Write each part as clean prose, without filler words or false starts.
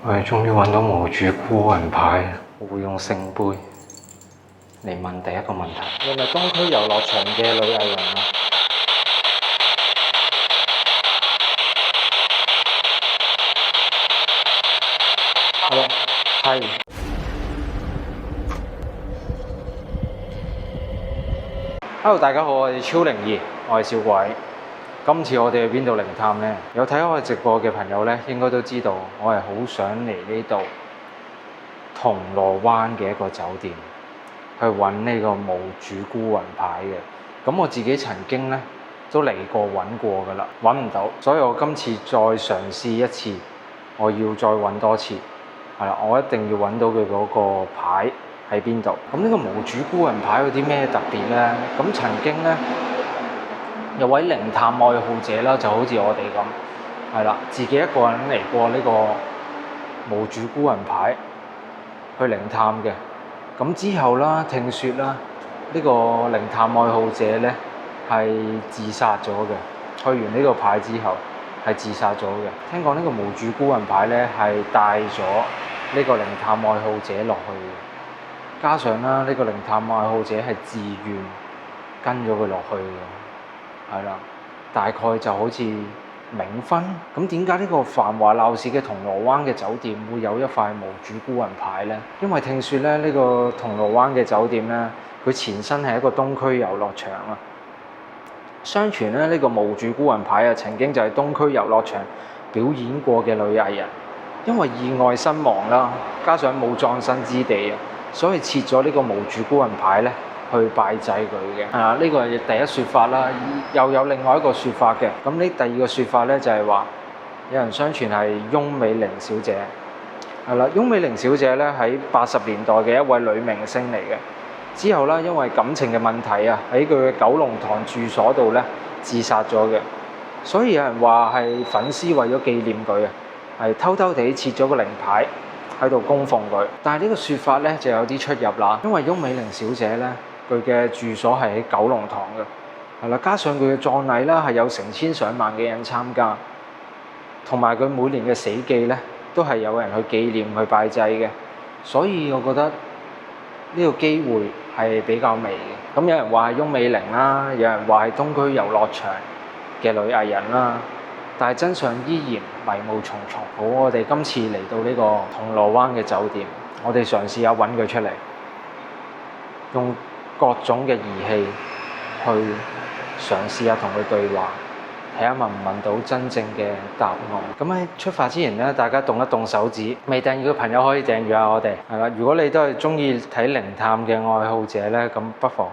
我哋終於揾到無主孤魂牌，我會用聖杯嚟問第一個問題。你係咪東區遊樂場嘅女藝人啊？係。Hello， 大家好，我係超靈兒，我係小鬼。今次我哋去邊度靈探呢？有睇我直播嘅朋友呢，應該都知道我係好想嚟呢度銅鑼灣嘅一個酒店去揾呢個無主孤魂牌嘅。咁我自己曾經呢都嚟過揾過噶啦，揾唔到，所以我今次再嘗試一次，我要再揾多次。係啦，我一定要揾到佢嗰個牌喺邊度。咁呢個無主孤魂牌有啲咩特別呢？咁曾經呢，有位靈探愛好者啦，就好似我哋咁，係啦，自己一個人嚟過呢個無主孤魂牌去靈探嘅。咁之後啦，聽説啦，呢個靈探愛好者呢係自殺咗嘅。去完呢個牌之後係自殺咗嘅。聽講呢個無主孤魂牌呢係帶咗呢個靈探愛好者落去嘅，加上啦，呢個靈探愛好者係自願跟咗佢落去嘅，係啦，大概就好似冥婚。咁點解呢個繁華鬧市嘅銅鑼灣嘅酒店會有一塊無主孤魂牌呢？因為聽説咧，呢個銅鑼灣嘅酒店呢，佢前身係一個東區遊樂場啊。相傳咧，呢個無主孤魂牌啊，曾經就係東區遊樂場表演過嘅女藝人，因為意外身亡啦，加上冇葬身之地啊，所以設咗呢個無主孤魂牌咧去拜祭佢嘅。呢個係第一説法啦，又有另外一個説法嘅。咁呢第二個説法咧就係話，有人相傳係翁美玲小姐，係啦，翁美玲小姐咧喺80年代嘅一位女明星嚟嘅。之後咧，因為感情嘅問題啊，喺佢嘅九龍塘住所度咧自殺咗嘅，所以有人話係粉絲為咗紀念佢啊，係偷偷地設咗個靈牌喺度供奉佢。但係呢個説法咧就有啲出入啦，因為翁美玲小姐咧佢嘅住所係喺九龍塘嘅，係啦，加上佢嘅葬禮啦係有成千上萬嘅人參加，同埋佢每年嘅死忌咧都係有人去紀念去拜祭嘅，所以我覺得呢個機會係比較微嘅。咁有人話係翁美玲啦，有人話係東區遊樂場嘅女藝人啦，但係真相依然迷霧重重。好，我哋今次嚟到呢個銅鑼灣嘅酒店，我哋嘗試下揾佢出嚟，用各種嘅儀器去嘗試下同佢對話，睇下問唔問到真正嘅答案。咁喺出發之前咧，大家動一動手指，未訂閱嘅朋友可以訂閱下我哋，係啦。如果你都係中意睇靈探嘅愛好者咧，咁不妨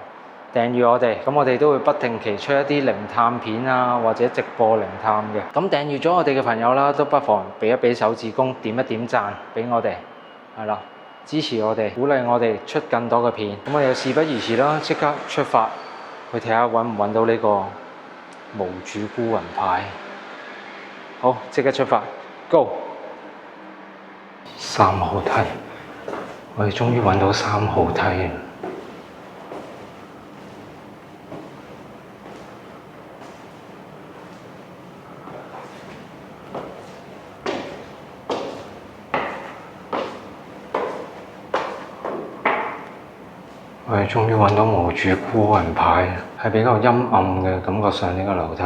訂閱我哋。咁我哋都會不定期出一啲靈探片啊，或者直播靈探嘅。咁訂閱咗我哋嘅朋友啦，都不妨俾一俾手指公，點一點讚俾我哋，係啦，支持我哋，鼓勵我哋出更多嘅片。咁我哋事不宜遲啦，即刻出發去睇下揾唔揾到呢個無主孤魂牌。好，即刻出發 ，Go！ 3號梯，我哋終於揾到3號梯啦！我哋終於揾到無主孤魂牌，係比較陰暗嘅感覺上呢個樓梯。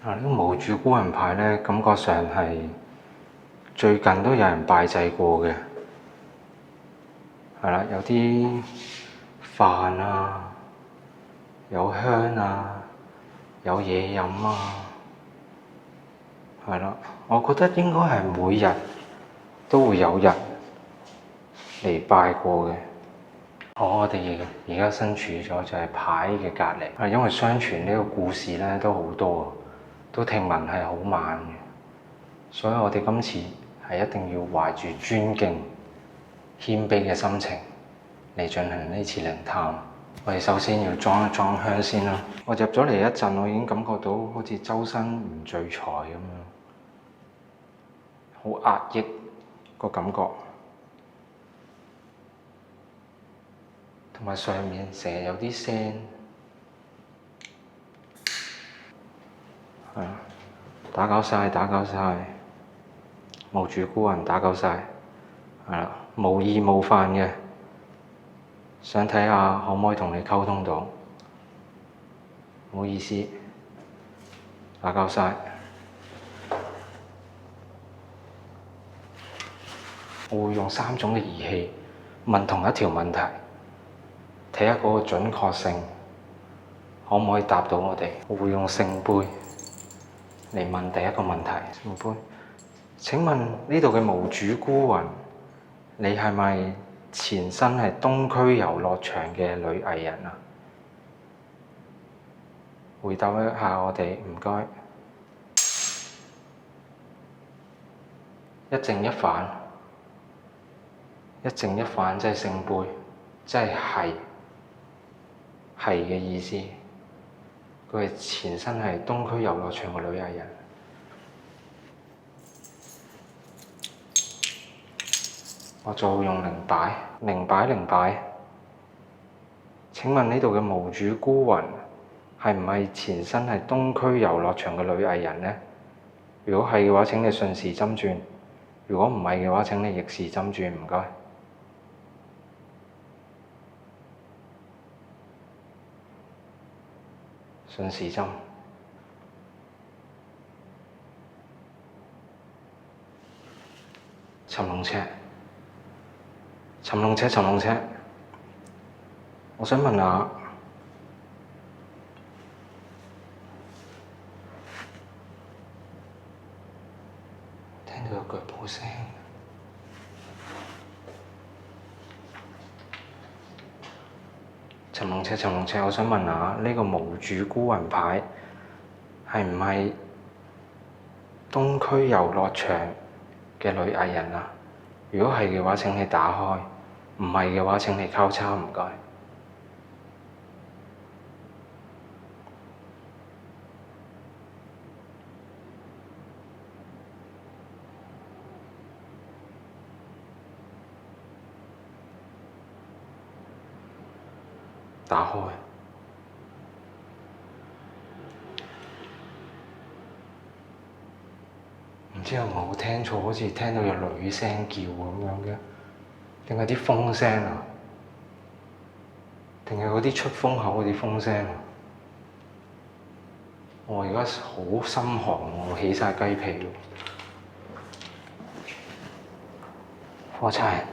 呢個無主孤魂牌咧，感覺上係最近都有人拜祭過嘅，係啦，有啲飯啊，有香啊，有嘢飲啊，係啦，我覺得應該係每日都會有人嚟拜過嘅。我哋而家身處咗就係牌嘅隔離，因為相傳呢個故事咧都好多，都聽聞係好猛嘅，所以我哋今次係一定要懷住尊敬、謙卑嘅心情嚟進行呢次靈探。我哋首先要裝一裝香先啦。我入咗嚟一陣，我已經感覺到好似周身唔聚財咁樣，好壓抑個感覺。同埋上面成日有啲聲，打攪晒，無主孤魂打夠晒，係啦，無意冒犯嘅，想睇下可唔可以同你溝通到，唔好意思，打夠晒。我會用3種嘅儀器問同一條問題，睇下嗰個準確性可唔可以答到我哋。我會用聖杯嚟問第一個問題。聖杯，請問呢度嘅無主孤魂，你係咪前身係東區遊樂場嘅女藝人啊？回答一下我哋，唔該。一正一反，一正一反即係聖杯，即係係嘅意思。佢係前身係東區遊樂場嘅女藝人。我再會用靈擺。請問呢度嘅無主孤魂係唔係前身係東區遊樂場嘅女藝人呢？如果係嘅話，請你順時針轉；如果唔係嘅話，請你逆時針轉，唔該。順時針。尋龍尺，我想問下，聽到有腳步聲。尋龍尺，我想問下，呢個無主孤魂牌係唔係東區遊樂場嘅女藝人啊？如果係嘅話，請你打開；唔係嘅話，請你交叉，唔該。打開。唔知有冇聽錯，好似聽到有女聲叫咁樣嘅，定係啲風聲啊？定係嗰啲出風口嗰啲風聲啊？我而家好心寒，我起晒雞皮。火柴。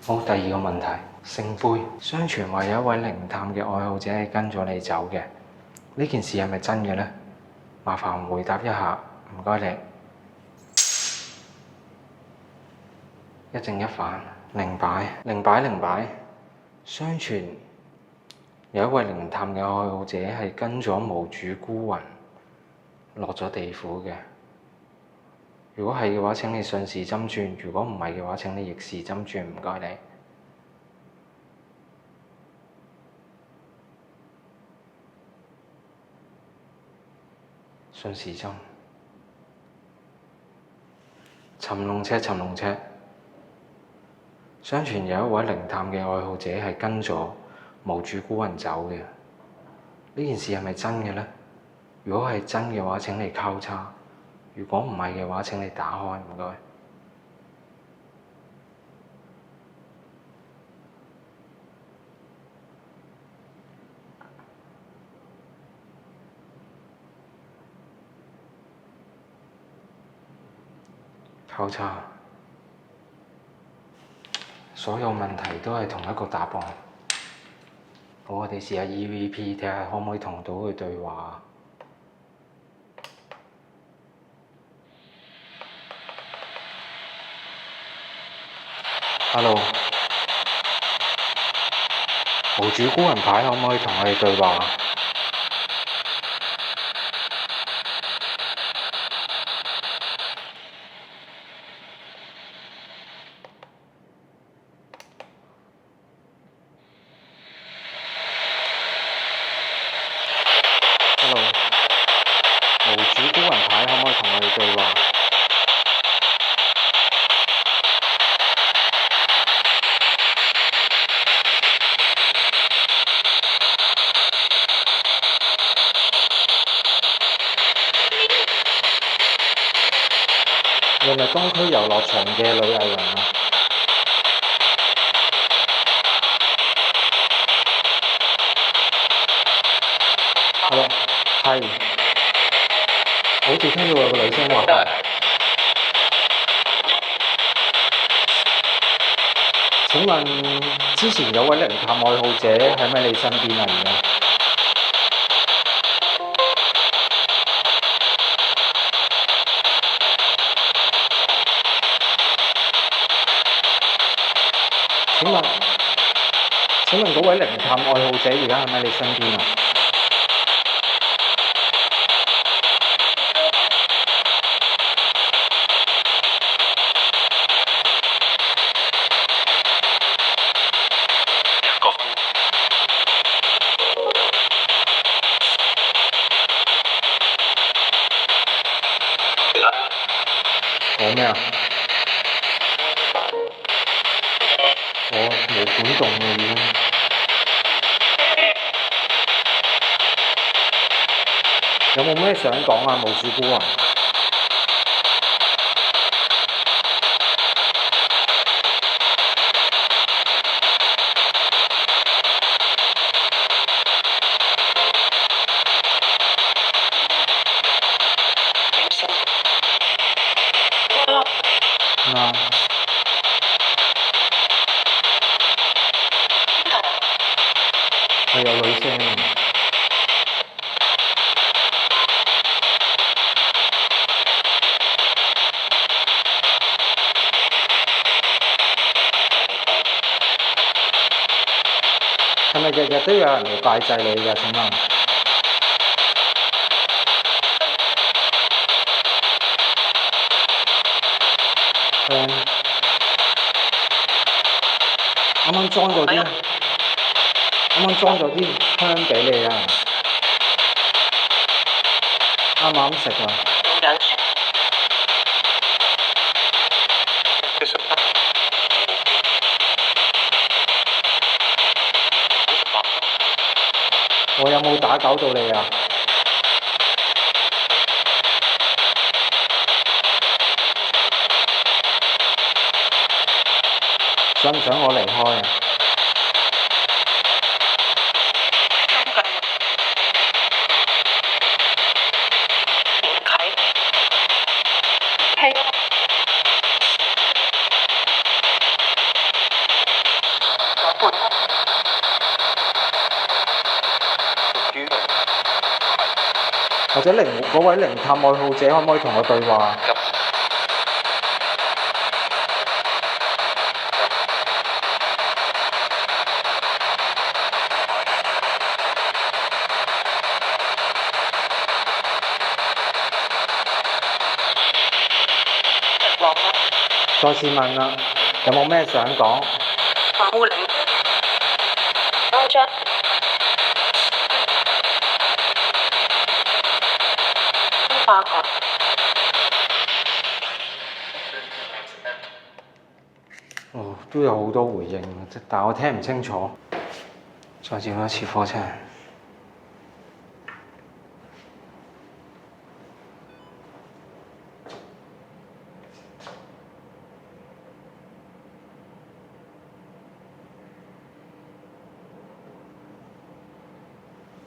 好，第二個問題，聖杯。相傳話有一位靈探嘅愛好者係跟咗你走嘅，呢件事係咪真嘅呢？麻煩回答一下，唔該你。一正一反，靈擺。相傳有一位靈探嘅愛好者係跟咗無主孤魂落咗地府嘅。如果係嘅話，請你順時針轉；如果唔係嘅話，請你逆時針轉，唔該你。順時針。尋龍尺。相傳有一位靈探嘅愛好者係跟咗無主孤魂走嘅，呢件事係咪真嘅呢？如果係真嘅話，請你交叉；如果唔係嘅話，請你打開，唔該。交叉。所有問題都係同一個答案。好，我哋試下 EVP 睇下可唔可以同到佢對話。Hello，無主孤魂牌可唔可以同我哋對話？日東區遊樂場嘅女藝人啊？係，係，好似聽到有個女聲話係。請問之前有位靈探愛好者喺咪你身邊啊？而家？請問嗰位靈探愛好者而家喺咪你身邊啊？講咩啊？我冇管動嘅已經。有冇咩想講啊？無主孤魂。啊！係有女聲。係咪日日都有人嚟拜祭你㗎？請問？啱啱裝咗啲香俾你啊！啱啱食啊！我有冇打攪到你啊？想唔想我離開啊？或者嗰位靈探愛好者可唔可以同我對話？再次問啦，有冇咩想講？哦，都有好多回應，但我聽唔清楚。再照多一次課程。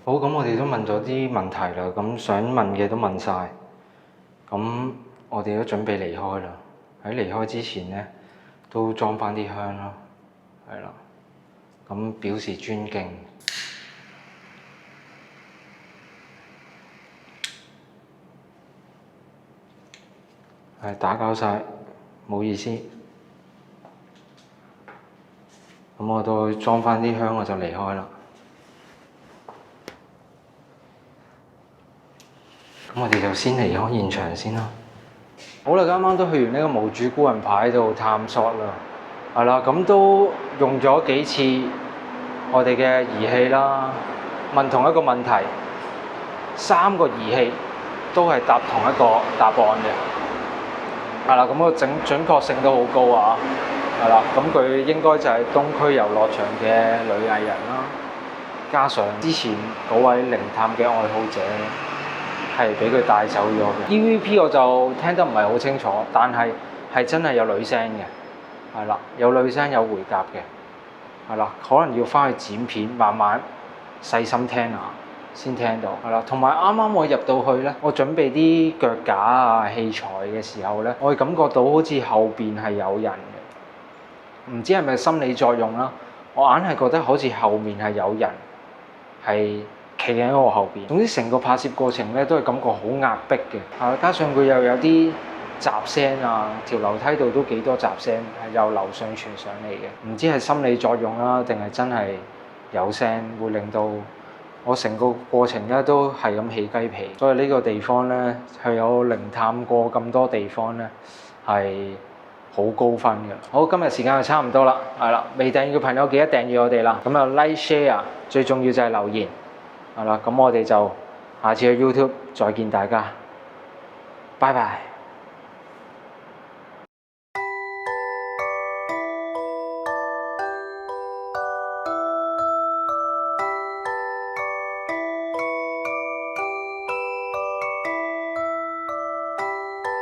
好，咁我哋都問咗啲問題啦，咁想問嘅都問晒，咁我哋都準備離開啦。喺離開之前呢，都裝返啲香啦，係啦，咁表示尊敬。係打攪晒，冇意思。咁我都裝返啲香，我就離開啦。咁我哋就先離開現場先啦。好啦，啱啱都去完呢個無主孤魂牌度探索啦，係啦，咁都用咗幾次我哋嘅儀器啦，問同一個問題，3個儀器都係答同一個答案嘅，係啦，咁個準確性都好高啊，係啦，咁佢應該就係東區遊樂場嘅女藝人啦，加上之前嗰位靈探嘅愛好者。係俾佢帶走咗嘅。EVP 我就聽得唔係好清楚，但係真係有女聲嘅，係啦，有女聲有回夾嘅，係啦，可能要翻去剪片，慢慢細心聽下先聽到，係啦。同埋啱啱我入到去咧，我準備啲腳架啊器材嘅時候咧，我係感覺到好似後邊係有人嘅，唔知係咪心理作用啦，我硬係覺得好似後面係有人係企喺我後邊。總之成個拍攝過程咧都係感覺好壓迫嘅，加上佢又有啲雜聲啊，條樓梯度都幾多雜聲，係由樓上傳上嚟嘅。唔知係心理作用啦，定係真係有聲會令到我成個過程咧都係咁起雞皮。所以呢個地方咧係有零探過咁多地方咧係好高分嘅。好，今日時間就差唔多啦，係啦，未訂閱嘅朋友記得訂閱我哋啦。咁啊 like share， 最重要就係留言，係啦。咁我哋就下次喺 YouTube 再見大家，拜拜。